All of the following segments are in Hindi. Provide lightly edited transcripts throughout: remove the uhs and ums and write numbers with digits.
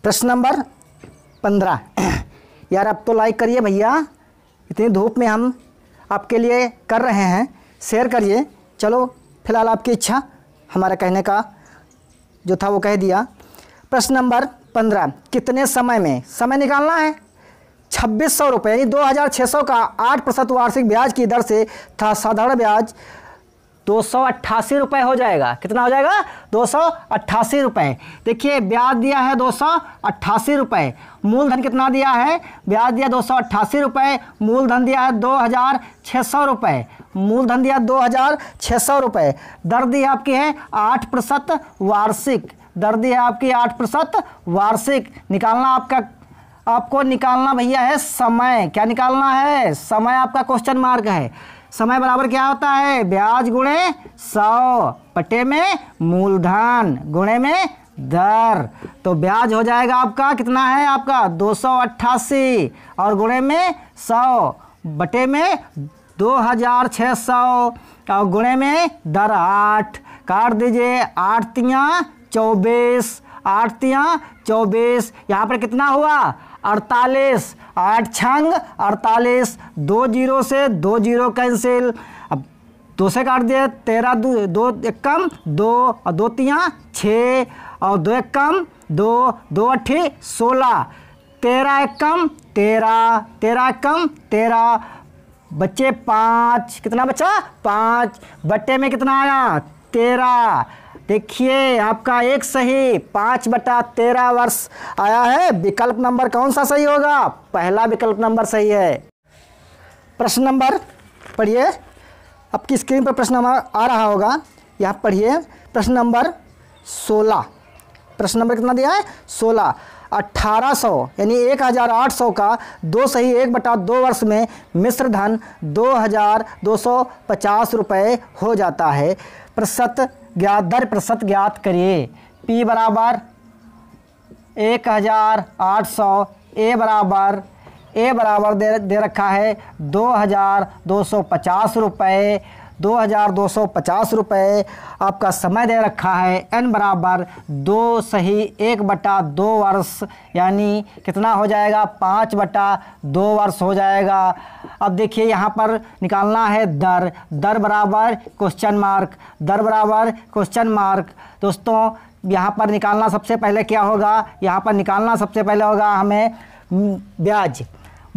प्रश्न नंबर 15। यार अब तो लाइक करिए भैया, इतनी धूप में हम आपके लिए कर रहे हैं, शेयर करिए। चलो फिलहाल आपकी इच्छा, हमारा कहने का जो था वो कह दिया। प्रश्न नंबर 15, कितने समय में, समय निकालना है। 2600 रुपये यानी 2600 का 8% वार्षिक ब्याज की दर से था साधारण ब्याज 288 रुपये हो जाएगा। कितना हो जाएगा? 288 रुपये। देखिए ब्याज दिया है 288 रुपये, मूलधन कितना दिया है? ब्याज दिया 288 रुपये, मूलधन दिया है 2600 रुपये, मूलधन दिया 2600 रुपये। दर दी आपकी है 8% वार्षिक, दर दी है आपकी 8% वार्षिक। निकालना आपको निकालना भैया है समय। क्या निकालना है? समय आपका क्वेश्चन मार्क है। समय बराबर क्या होता है? ब्याज गुणे 100 बटे में मूलधन गुणे में दर। तो ब्याज हो जाएगा आपका, कितना है आपका? 288 और गुणे में 100 बटे में 2600 और गुणे में दर 8। काट दीजिए, 8 तियाँ 24, 8 तियाँ 24। यहाँ पर कितना हुआ? 48, 8 छंग 48, 2 जीरो से 2 जीरो कैंसिल। अब 2 से काट दिए, 13 2 एक कम 2 और 2 तियाँ 6 और 2 एक कम 2, 2 अट्ठी 16, 13 एक कम 13, 13 एक कम 13, बच्चे 5। कितना बचा? 5 बट्टे में कितना आया? 13। देखिए आपका एक सही, 5/13 वर्ष आया है। विकल्प नंबर कौन सा सही होगा? पहला विकल्प नंबर सही है। प्रश्न नंबर पढ़िए, आपकी स्क्रीन पर प्रश्न नंबर आ रहा होगा, यहाँ पढ़िए। प्रश्न नंबर 16। प्रश्न नंबर कितना दिया है? 16। 1800 यानी 1800 का 2 सही 1/2 वर्ष में मिश्र धन 2250 रुपये हो जाता है। दर प्रतिशत ज्ञात करिए। P बराबर 1800, ए बराबर दे रखा है 2250 रुपये, 2250 रुपये। आपका समय दे रखा है n बराबर 2 सही 1/2 वर्ष, यानी कितना हो जाएगा? 5/2 वर्ष हो जाएगा। अब देखिए यहाँ पर निकालना है दर, दर बराबर क्वेश्चन मार्क, दर बराबर क्वेश्चन मार्क। दोस्तों यहाँ पर निकालना सबसे पहले क्या होगा? यहाँ पर निकालना सबसे पहले होगा हमें ब्याज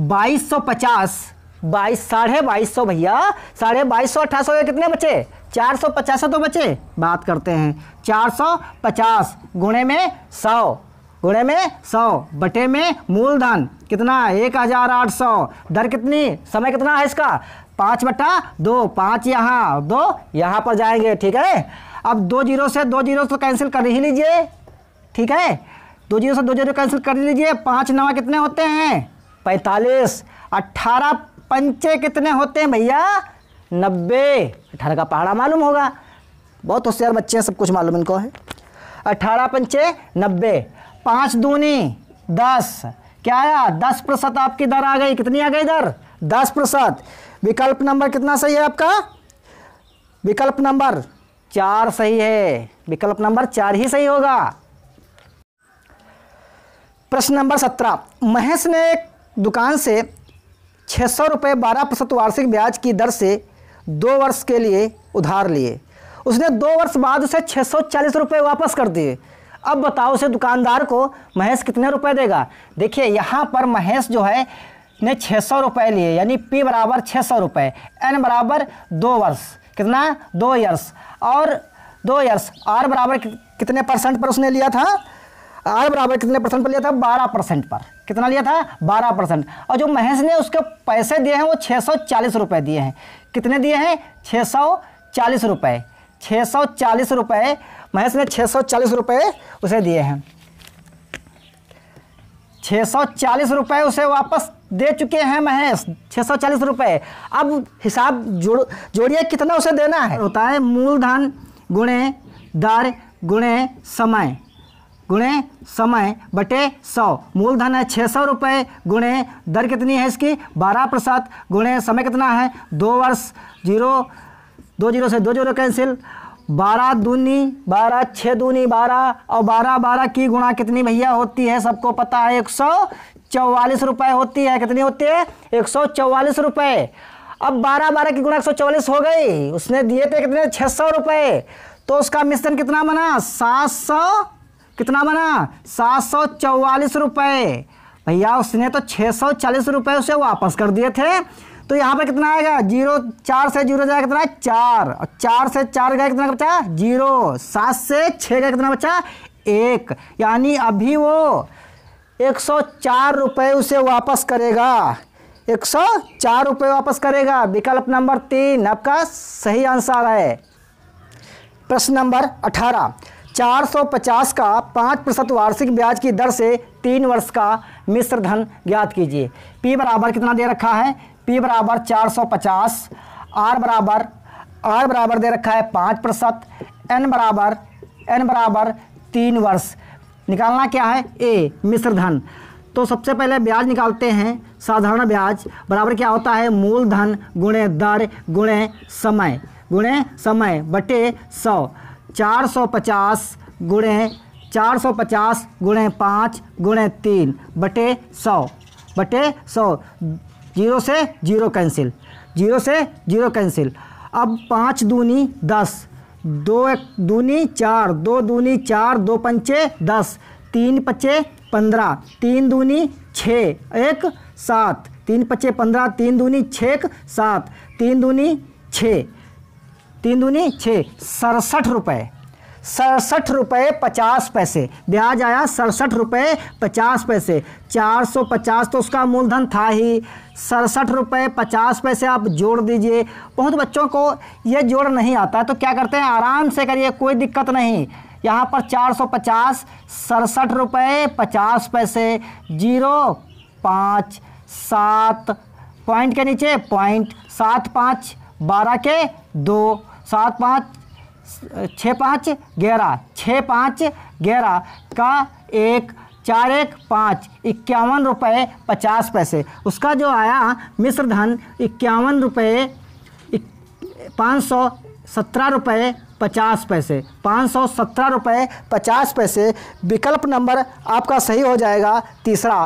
2250, 2250 भैया, 2250 1800 कितने बचे? 450 तो बचे। बात करते हैं 450 गुणे में 100, गुणे में 100 बटे में मूलधन कितना? 1800। दर कितनी? समय कितना है इसका? 5/2, 5 यहाँ 2 यहाँ पर जाएंगे। ठीक है, अब 2 जीरो से 2 जीरो तो कैंसिल कर ही लीजिए। ठीक है, 2 जीरो से 2 जीरो कैंसिल कर लीजिए। 5 9 कितने होते हैं? 45। 18 पंचे कितने होते हैं भैया? 90। 18 का पहाड़ा मालूम होगा, बहुत होशियार बच्चे हैं, सब कुछ मालूम इनको है। 18 पंचे 90, 5 दूनी 10। क्या आया? 10% आपकी दर आ गई। कितनी आ गई दर? 10%। विकल्प नंबर कितना सही है आपका? विकल्प नंबर 4 सही है। विकल्प नंबर 4 ही सही होगा। प्रश्न नंबर 17। महेश ने एक दुकान से 600 रुपये 12% वार्षिक ब्याज की दर से 2 वर्ष के लिए उधार लिए। उसने 2 वर्ष बाद उसे 640 रुपये वापस कर दिए। अब बताओ उसे दुकानदार को महेश कितने रुपए देगा? देखिए यहाँ पर महेश जो है ने 600 रुपये लिए, यानी P बराबर 600 रुपये, N बराबर 2 वर्ष, कितना? 2 ईयर्स, और 2 ईयर्स। R बराबर कितने % पर उसने लिया था? R बराबर कितने % पर लिया था? 12% पर। कितना लिया था? 12%। और जो महेश ने उसके पैसे दिए हैं वो 640 रुपये दिए हैं। कितने दिए हैं? 640 रुपये। 640 रुपये महेश ने 640 रुपये उसे दिए हैं। 640 रुपये उसे वापस दे चुके हैं महेश, 640 रुपये। अब हिसाब जोड़िए कितना उसे देना है। होता है मूलधन गुणे दर गुणे समय बटे 100। मूलधन है 600 रुपये, गुणे दर कितनी है इसकी? 12%, गुणे समय कितना है? 2 वर्ष। 2 जीरो से 2 जीरो कैंसिल, 12 दूनी 12, 6 दूनी 12 और 12 12 की गुणा कितनी भैया होती है, सबको पता है 144 रुपये होती है। कितनी होती है? 144 रुपये। अब 12 12 की गुणा 144 हो गई, उसने दिए थे कितने? 600 रुपये। तो उसका मिश्रण कितना बना? 700, कितना बना? 744 रुपये। भैया उसने तो 640 रुपये उसे वापस कर दिए थे। तो यहाँ पर कितना आएगा? 0, 4 से 0 जाएगा कितना? 4, और 4 से 4 गया कितना बचा? 0, 7 से 6 गया कितना बचा? 1। यानी अभी वो 104 रुपये उसे वापस करेगा, 104 रुपये वापस करेगा। विकल्प नंबर 3 आपका सही आंसर है। प्रश्न नंबर 18, 450 का 5% वार्षिक ब्याज की दर से 3 वर्ष का मिश्र धन ज्ञात कीजिए। P बराबर कितना दे रखा है? P बराबर 450, R बराबर दे रखा है 5%, N बराबर 3 वर्ष। निकालना क्या है? A मिश्र धन। तो सबसे पहले ब्याज निकालते हैं। साधारण ब्याज बराबर क्या होता है? मूलधन गुणे दर गुणे समय बटे 100। 450 गुणे 5 गुणे 3 बटे 100 0 से 0 कैंसिल। अब 5 दूनी 10, 2 1 दूनी 4, 2 दूनी 4, 2 पंचे 10, 3 पचे 15, 3 दूनी 6, 1 7, 3 पचे 15, 3 दूनी 6 7, 3 दूनी 6, 67 रुपये। 67 रुपये 50 पैसे ब्याज आया, 67 रुपये 50 पैसे। 450 तो उसका मूलधन था ही, 67 रुपये 50 पैसे आप जोड़ दीजिए। बहुत बच्चों को ये जोड़ नहीं आता है तो क्या करते हैं, आराम से करिए, कोई दिक्कत नहीं। यहाँ पर 450, 67 रुपये 50 पैसे, 0 5 7 पॉइंट के नीचे पॉइंट, 7 5 12 के 2, 7 5 6 5 11, 6 5 11 का 1, 4 1 5, 51 रुपये 50 पैसे। उसका जो आया मिश्र धन 51 रुपये 517 रुपये 50 पैसे, 517 रुपये 50 पैसे। विकल्प नंबर आपका सही हो जाएगा तीसरा।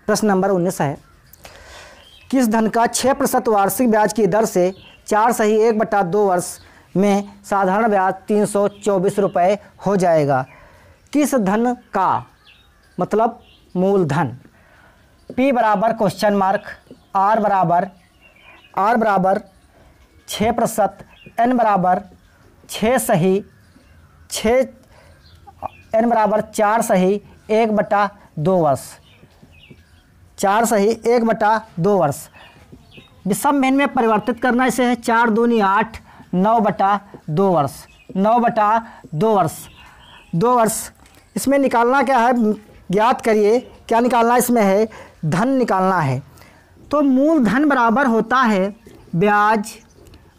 प्रश्न नंबर 19 है, किस धन का 6% वार्षिक ब्याज की दर से 4 सही 1/2 वर्ष में साधारण ब्याज 324 रुपये हो जाएगा? किस धन का मतलब मूलधन। P बराबर क्वेश्चन मार्क, R बराबर 6%, N बराबर 6 सही 6, N बराबर 4 सही 1/2 वर्ष, 4 सही 1/2 वर्ष। विषम मेन में परिवर्तित करना इसे है। 4 दूनी 8, 9/2 वर्ष, 9/2 वर्ष, 2 वर्ष। इसमें निकालना क्या है, ज्ञात करिए। क्या निकालना इसमें है? धन निकालना है। तो मूलधन बराबर होता है ब्याज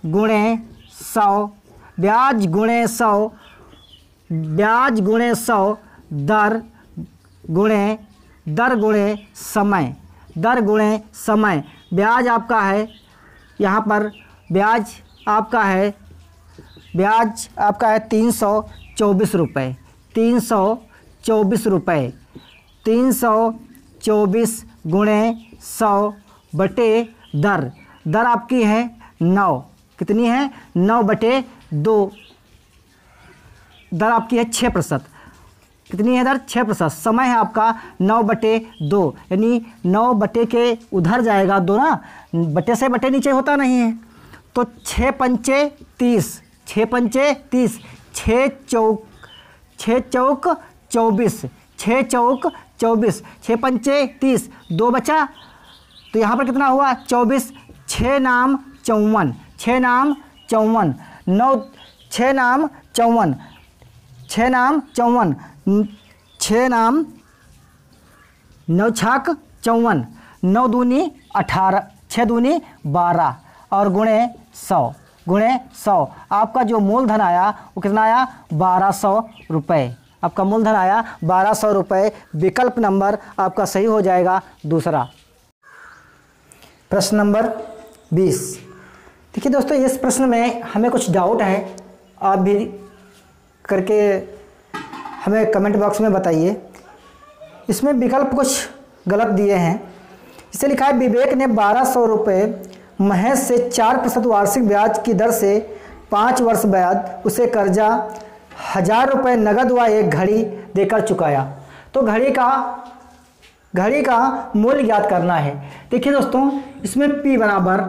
गुणे 100, ब्याज गुणे 100, ब्याज गुणे 100, दर गुणे समय, दर गुणे समय। ब्याज आपका है, यहाँ पर ब्याज आपका है 324 रुपये, 324 रुपये, 324 गुणे 100 बटे दर, दर आपकी है 9, कितनी है? 9/2, दर आपकी है 6%, कितनी है दर? 6%। समय है आपका 9/2, यानी 9 बटे के उधर जाएगा 2 ना, बटे से बटे नीचे होता नहीं है। तो 6 पंचे 30, 6 पंचे 30, 6 चौक 24, 6 चौक 24, 6 पंचे 30, 2 बचा तो यहाँ पर कितना हुआ? 24, 6 नाम 54, 6 नाम 54, 9 6 नाम 54, 6 नाम 54, 6 नाम 9 छाक 54, 9 दूनी 18, 6 दूनी 12 और गुणे 100, आपका जो मूलधन आया वो कितना आया? 1200 रुपये। आपका मूलधन आया 1200 रुपये। विकल्प नंबर आपका सही हो जाएगा दूसरा। प्रश्न नंबर 20, देखिए दोस्तों, इस प्रश्न में हमें कुछ डाउट है, आप भी करके हमें कमेंट बॉक्स में बताइए। इसमें विकल्प कुछ गलत दिए हैं। इसे लिखा है विवेक ने 1200 रुपये महज से 4% वार्षिक ब्याज की दर से 5 वर्ष बाद उसे कर्जा 1000 रुपये नगद व एक घड़ी देकर चुकाया। तो घड़ी का मूल्य ज्ञात करना है। देखिए दोस्तों, इसमें P बराबर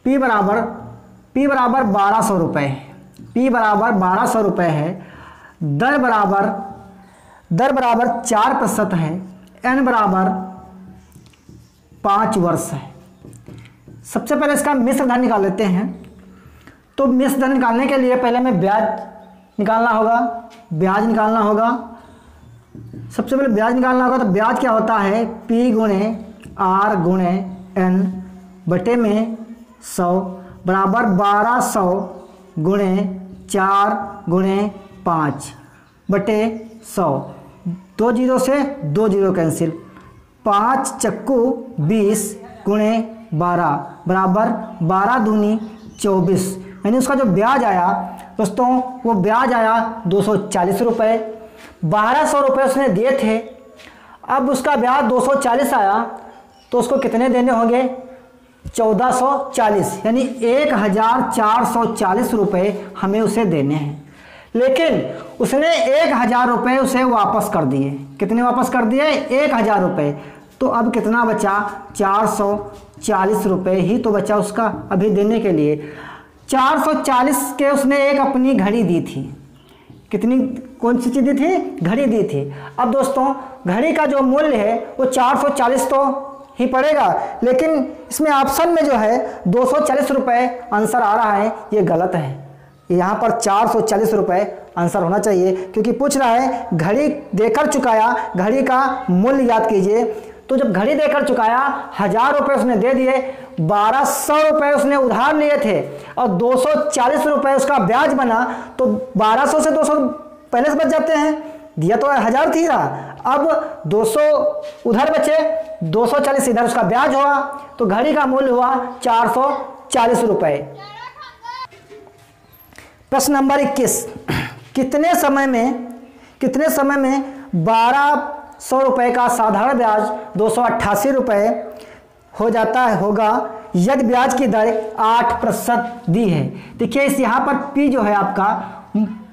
1200 रुपये है। P बराबर 1200 रुपये है। दर बराबर 4% है। N बराबर 5 वर्ष है। सबसे पहले इसका मिश्र धन निकाल लेते हैं। तो मिश्र धन निकालने के लिए पहले हमें ब्याज निकालना होगा। सबसे पहले ब्याज निकालना होगा। तो ब्याज क्या होता है? P गुणे R गुणे N बटे में 100 बराबर 1200 गुणे 4 गुणे 5 बटे 100। 2 जीरो से 2 जीरो कैंसिल। 5 चक्कू 20 गुणे 12 बराबर 12 दूनी 24। यानी उसका जो ब्याज आया दोस्तों, वो ब्याज आया 240 रुपये। 1200 रुपये उसने दिए थे, अब उसका ब्याज 240 आया, तो उसको कितने देने होंगे? 1440, यानी 1440 रुपये हमें उसे देने हैं। लेकिन उसने 1000 रुपये उसे वापस कर दिए। कितने वापस कर दिए? 1000 रुपये। तो अब कितना बचा? 440 रुपये ही तो बचा उसका अभी देने के लिए। 440 के उसने एक अपनी घड़ी दी थी। कितनी, कौन सी चीज़ दी थी? घड़ी दी थी। अब दोस्तों, घड़ी का जो मूल्य है वो 440 तो ही पड़ेगा, लेकिन इसमें ऑप्शन में जो है 240 रुपये आंसर आ रहा है, ये गलत है। यहाँ पर 440 रुपये आंसर होना चाहिए, क्योंकि पूछ रहा है घड़ी देकर चुकाया, घड़ी का मूल्य याद कीजिए। तो जब घड़ी देकर चुकाया, 1000 रुपये उसने दे दिए, 1200 रुपये उसने उधार लिए थे और 240 रुपये उसका ब्याज बना। तो 1200 से 200 पहले से बच जाते हैं, दिया तो 1000 थी रहा। अब 200 उधर बचे, 240 इधर उसका ब्याज हुआ, तो घड़ी का मूल्य हुआ 440 रुपये। प्रश्न नंबर 21, कितने समय में 1200 रुपये का साधारण ब्याज 288 रुपये हो जाता है होगा यदि ब्याज की दर 8% दी है। देखिए इस यहाँ पर P जो है आपका,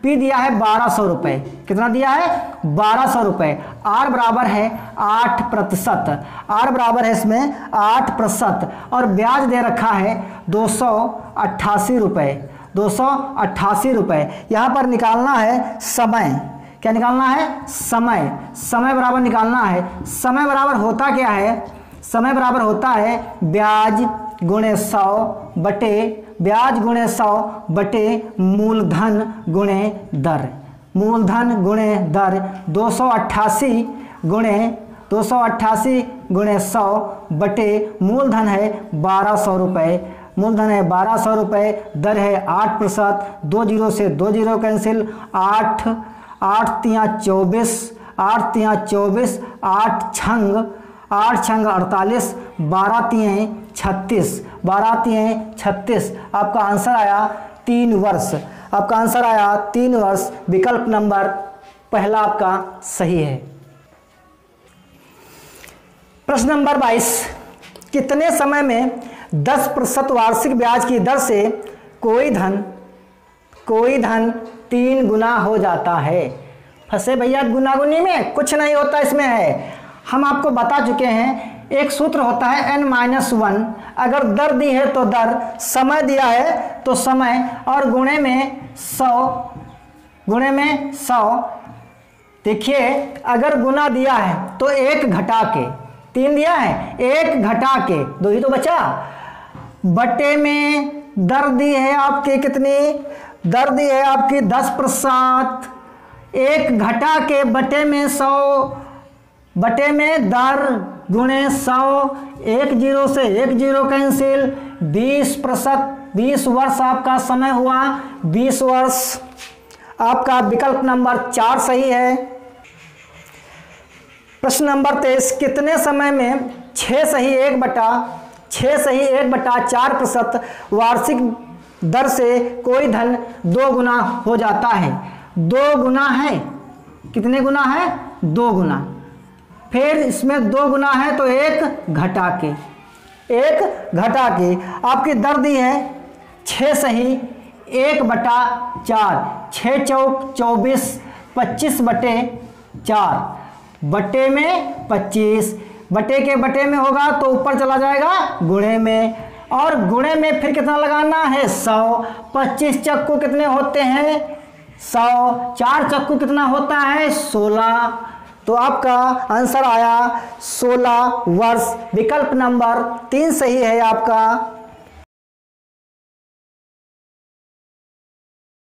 P दिया है 1200 रुपये। कितना दिया है? 1200 रुपये। R बराबर है 8%। R बराबर है इसमें 8% और ब्याज दे रखा है 288 रुपये। 288 रुपये। यहाँ पर निकालना है समय। क्या निकालना है? समय। समय बराबर निकालना है। समय बराबर होता क्या है? समय बराबर होता है ब्याज गुणे 100 बटे मूलधन गुणे दर। मूलधन गुणे दर 288 गुणे 100 बटे मूलधन है 1200 रुपये। मूलधन है 1200 रुपये, दर है 8%। 2 जीरो से 2 जीरो कैंसिल। 8 तियाँ 24, 8 तियाँ 24, 8 छंग 48, 12 तियाँ 36, 12 तियाँ 36। आपका आंसर आया 3 वर्ष। आपका आंसर आया 3 वर्ष। विकल्प नंबर पहला आपका सही है। प्रश्न नंबर 22, कितने समय में 10% वार्षिक ब्याज की दर से कोई धन 3 गुना हो जाता है? फंसे भैया गुनागुनी में? कुछ नहीं होता इसमें है। हम आपको बता चुके हैं, एक सूत्र होता है n-1। अगर दर दी है तो दर, समय दिया है तो समय, और गुणे में 100। देखिए अगर गुना दिया है तो 1 घटा के, 3 दिया है, 1 घटा के 2 ही तो बचा। बटे में दर दी है आपके कितनी? दर दी है आपकी 10%। 1 घटा के बटे में 100, बटे में दर गुणे 100। 1 जीरो से 1 जीरो कैंसिल। 20%, 20 वर्ष आपका समय हुआ, 20 वर्ष। आपका विकल्प नंबर 4 सही है। प्रश्न नंबर 23, कितने समय में 6 सही 1/4 6 सही 1/4% वार्षिक दर से कोई धन 2 गुना हो जाता है। 2 गुना है, कितने गुना है? 2 गुना। फिर इसमें 2 गुना है तो 1 घटा के आपकी दर दी है 6 सही 1/4, 6 चौक 24, 25/4, बटे में 25, बटे के बटे में होगा तो ऊपर चला जाएगा गुणे में, और गुणे में फिर कितना लगाना है? 100। 25 चक्कू कितने होते हैं? 100। 4 चक्कू कितना होता है? 16। तो आपका आंसर आया 16 वर्ष। विकल्प नंबर 3 सही है आपका।